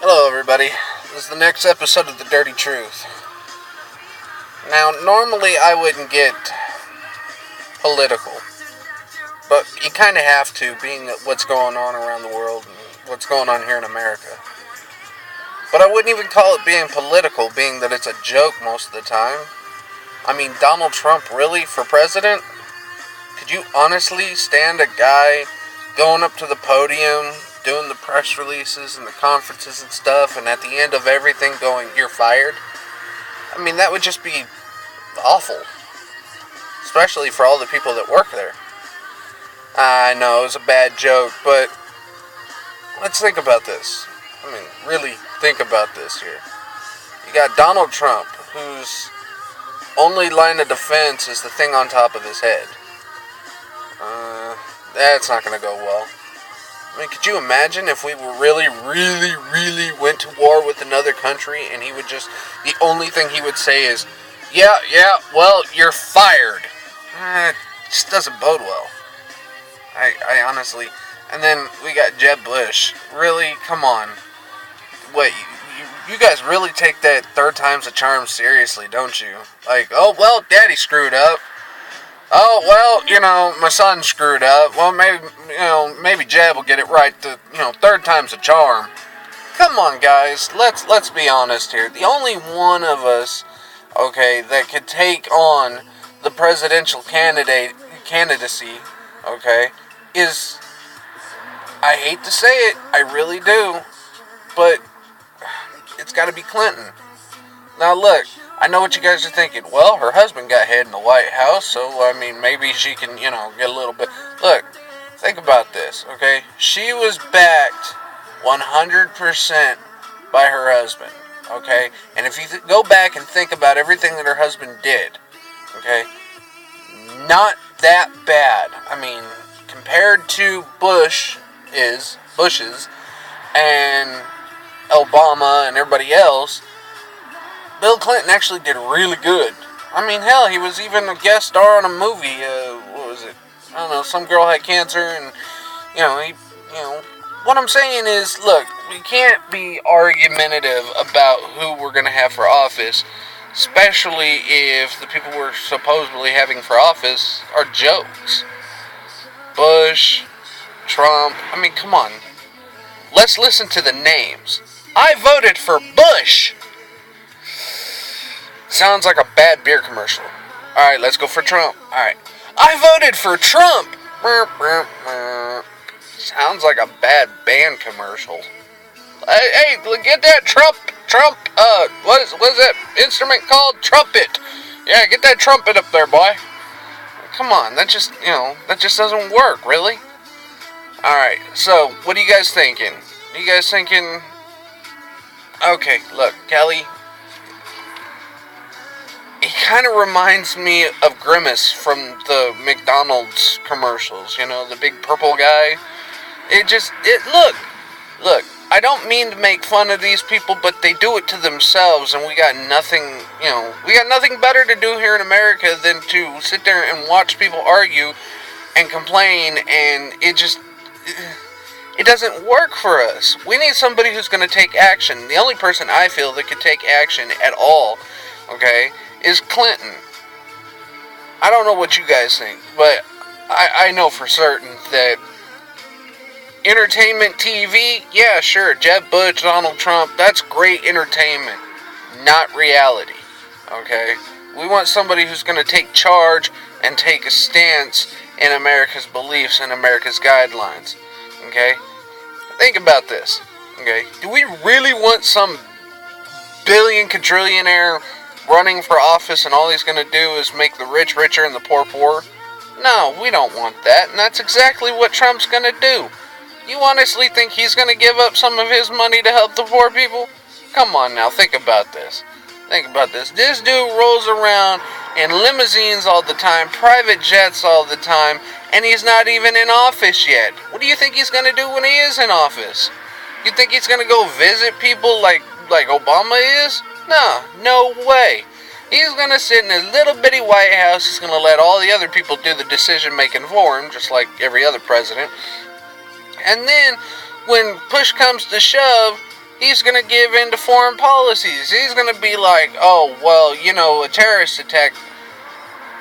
Hello, everybody. This is the next episode of The Dirty Truth. Now, normally I wouldn't get political, but you kind of have to, being what's going on around the world and what's going on here in America. But I wouldn't even call it being political, being that it's a joke most of the time. I mean, Donald Trump, really, for president? Could you honestly stand a guy going up to the podium, doing the press releases and the conferences and stuff, and at the end of everything going, "You're fired"? I mean, that would just be awful. Especially for all the people that work there. I know, it was a bad joke, but let's think about this. I mean, really think about this here. You got Donald Trump, whose only line of defense is the thing on top of his head. That's not going to go well. I mean, could you imagine if we were really went to war with another country and he would just, the only thing he would say is, yeah, well, you're fired. It just doesn't bode well. I honestly, and then we got Jeb Bush. Really? Come on. Wait, you guys really take that third time's a charm seriously, don't you? Like, oh, well, Daddy screwed up. Oh, well, my son screwed up. Well, maybe Jeb will get it right. Third time's a charm. Come on, guys. Let's be honest here. The only one of us, okay, that could take on the presidential candidacy, okay, is, I hate to say it, I really do, but it's got to be Clinton. Now, look. I know what you guys are thinking. Well, her husband got head in the White House, so, maybe she can, get a little bit. Look, think about this, okay? She was backed 100% by her husband, okay? And if you go back and think about everything that her husband did, okay, not that bad. I mean, compared to Bush's and Obama and everybody else, Bill Clinton actually did really good. I mean, hell, he was even a guest star on a movie. What was it? I don't know. Some girl had cancer, and What I'm saying is, look, we can't be argumentative about who we're gonna have for office, especially if the people we're supposedly having for office are jokes. Bush, Trump. I mean, come on. Let's listen to the names. I voted for Bush. Sounds like a bad beer commercial. Alright, let's go for Trump. Alright. I voted for Trump! Sounds like a bad band commercial. Hey, get that Trump, what is that instrument called? Trumpet. Yeah, get that trumpet up there, boy. Come on, that just doesn't work, really. Alright, so, what are you guys thinking? Are you guys thinking, okay, look, Kelly, he kind of reminds me of Grimace from the McDonald's commercials, the big purple guy. Look, I don't mean to make fun of these people, but they do it to themselves, and we got nothing better to do here in America than to sit there and watch people argue and complain, and it doesn't work for us. We need somebody who's going to take action. The only person I feel that could take action at all, okay, is Clinton. I don't know what you guys think, but I know for certain that entertainment TV, yeah, sure, Jeb Bush, Donald Trump, that's great entertainment, not reality, okay? We want somebody who's going to take charge and take a stance in America's beliefs and America's guidelines, okay? Think about this, okay? Do we really want some quadrillionaire running for office and all he's going to do is make the rich richer and the poor poorer? No, we don't want that, and that's exactly what Trump's going to do. You honestly think he's going to give up some of his money to help the poor people? Come on now, think about this. This dude rolls around in limousines all the time, private jets all the time, and he's not even in office yet. What do you think he's going to do when he is in office? You think he's going to go visit people like Obama is? No way. He's going to sit in his little bitty White House. He's going to let all the other people do the decision making for him, just like every other president. And then, when push comes to shove, He's going to give in to foreign policies. He's going to be like, oh, well, a terrorist attack.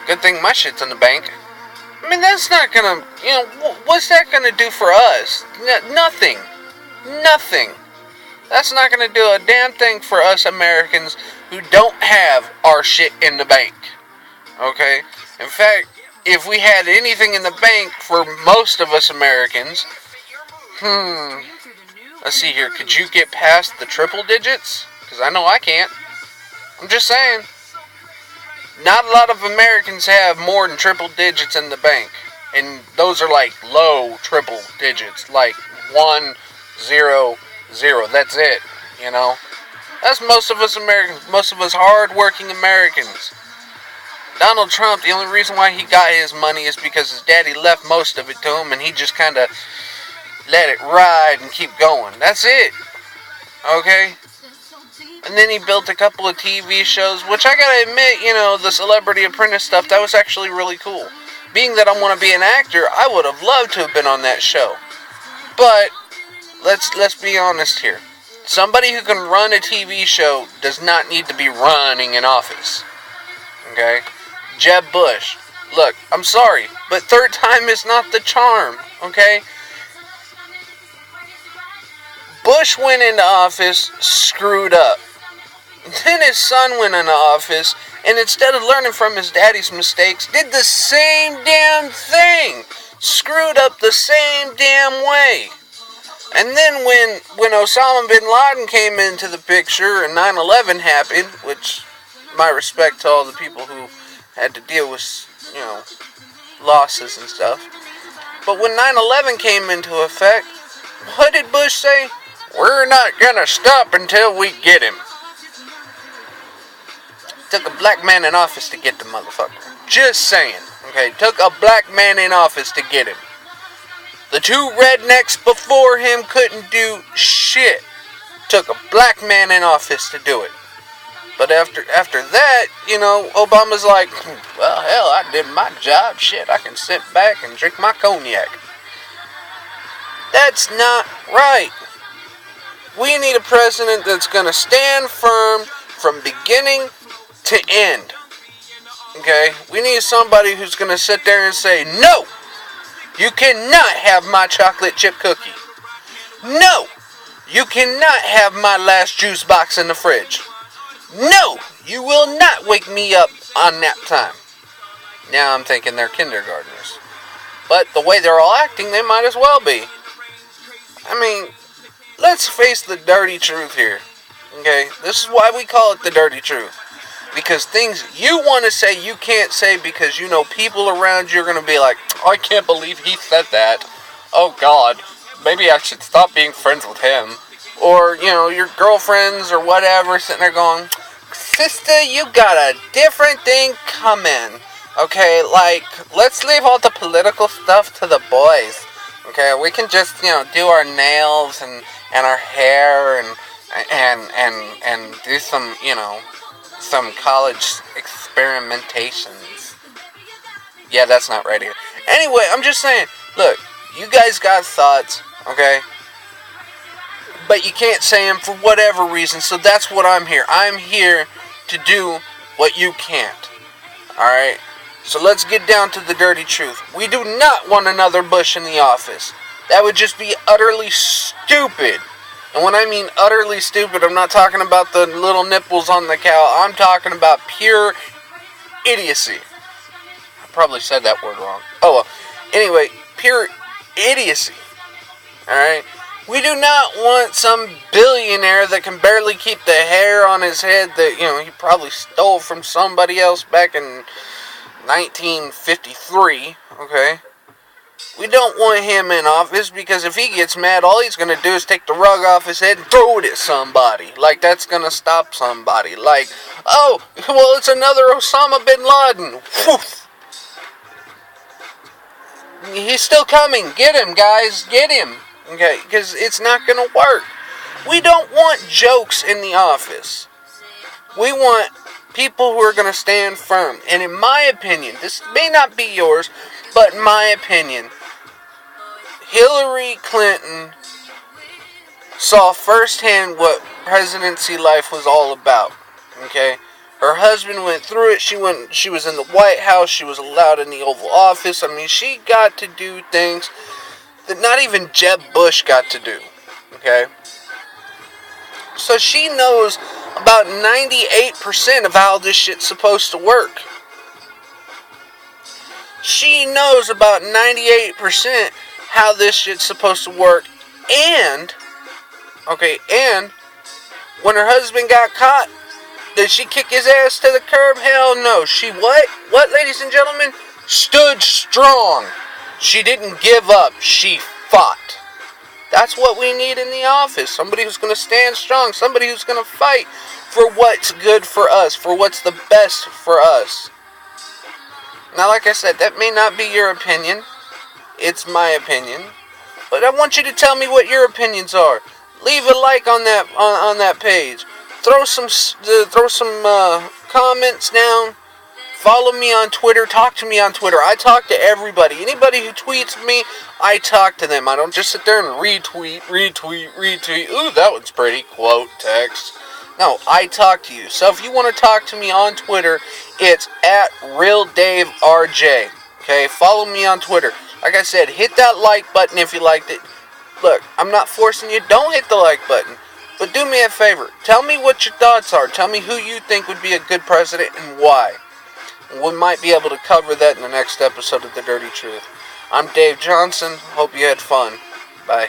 Good thing my shit's in the bank. I mean, that's not going to, what's that going to do for us? Nothing. Nothing. That's not going to do a damn thing for us Americans who don't have our shit in the bank. Okay? In fact, if we had anything in the bank for most of us Americans, let's see here, could you get past the triple digits? Because I know I can't. I'm just saying. Not a lot of Americans have more than triple digits in the bank. And those are like low triple digits. Like 1, 0, 0. That's it, That's most of us Americans. Most of us hard-working Americans. Donald Trump, the only reason why he got his money is because his daddy left most of it to him, and he just kind of let it ride and keep going. That's it. Okay? And then he built a couple of TV shows, which I gotta admit, the Celebrity Apprentice stuff, that was actually really cool. Being that I want to be an actor, I would have loved to have been on that show. But, let's be honest here. Somebody who can run a TV show does not need to be running an office. Okay? Jeb Bush. Look, I'm sorry, but third time is not the charm. Okay? Bush went into office, screwed up. Then his son went into office, and instead of learning from his daddy's mistakes, did the same damn thing. Screwed up the same damn way. And then when Osama bin Laden came into the picture and 9/11 happened, which, my respect to all the people who had to deal with, losses and stuff. But when 9/11 came into effect, what did Bush say? We're not gonna stop until we get him. Took a black man in office to get the motherfucker. Just saying. Okay, took a black man in office to get him. The two rednecks before him couldn't do shit. Took a black man in office to do it. But after that, Obama's like, well, hell, I did my job. Shit, I can sit back and drink my cognac. That's not right. We need a president that's going to stand firm from beginning to end. Okay? We need somebody who's going to sit there and say, no! You cannot have my chocolate chip cookie. No! You cannot have my last juice box in the fridge. No! You will not wake me up on nap time. Now I'm thinking they're kindergartners. But the way they're all acting, they might as well be. I mean, let's face the dirty truth here. Okay? This is why we call it the dirty truth. Because things you want to say, you can't say because people around you are going to be like, I can't believe he said that. Oh, God. Maybe I should stop being friends with him. Or, your girlfriends or whatever sitting there going, sister, you got a different thing coming. Okay, let's leave all the political stuff to the boys. Okay, we can just, do our nails and our hair and do some, some college experimentations. Yeah, that's not right here. Anyway, I'm just saying, look, you guys got thoughts, okay? But you can't say them for whatever reason, so that's what I'm here. I'm here to do what you can't. Alright? So let's get down to the dirty truth. We do not want another Bush in the office. That would just be utterly stupid. And when I mean utterly stupid, I'm not talking about the little nipples on the cow. I'm talking about pure idiocy. I probably said that word wrong. Oh well. Anyway, pure idiocy. Alright? We do not want some billionaire that can barely keep the hair on his head that, he probably stole from somebody else back in 1953, okay? We don't want him in office because if he gets mad, all he's going to do is take the rug off his head and throw it at somebody. Like, that's going to stop somebody. Like, oh, well, it's another Osama bin Laden. Woof. He's still coming. Get him, guys. Get him. Okay, because it's not going to work. We don't want jokes in the office. We want people who are going to stand firm. And in my opinion, this may not be yours, but in my opinion, Hillary Clinton saw firsthand what presidency life was all about. Okay? Her husband went through it. She was in the White House. She was allowed in the Oval Office. I mean, she got to do things that not even Jeb Bush got to do. Okay? So she knows about 98% of how this shit's supposed to work. She knows about 98% how this shit's supposed to work. And when her husband got caught, did she kick his ass to the curb? Hell no. She what? What, ladies and gentlemen? Stood strong. She didn't give up. She fought. That's what we need in the office. Somebody who's going to stand strong. Somebody who's going to fight for what's good for us. For what's the best for us. Now, like I said, that may not be your opinion. It's my opinion. But I want you to tell me what your opinions are. Leave a like on that page. Throw some comments down. Follow me on Twitter. Talk to me on Twitter. I talk to everybody. Anybody who tweets me, I talk to them. I don't just sit there and retweet. Ooh, that one's pretty. Quote, text. No, I talk to you. So if you want to talk to me on Twitter, it's at RealDaveRJ. Okay, follow me on Twitter. Like I said, hit that like button if you liked it. Look, I'm not forcing you. Don't hit the like button. But do me a favor. Tell me what your thoughts are. Tell me who you think would be a good president and why. We might be able to cover that in the next episode of The Dirty Truth. I'm Dave Johnson. Hope you had fun. Bye.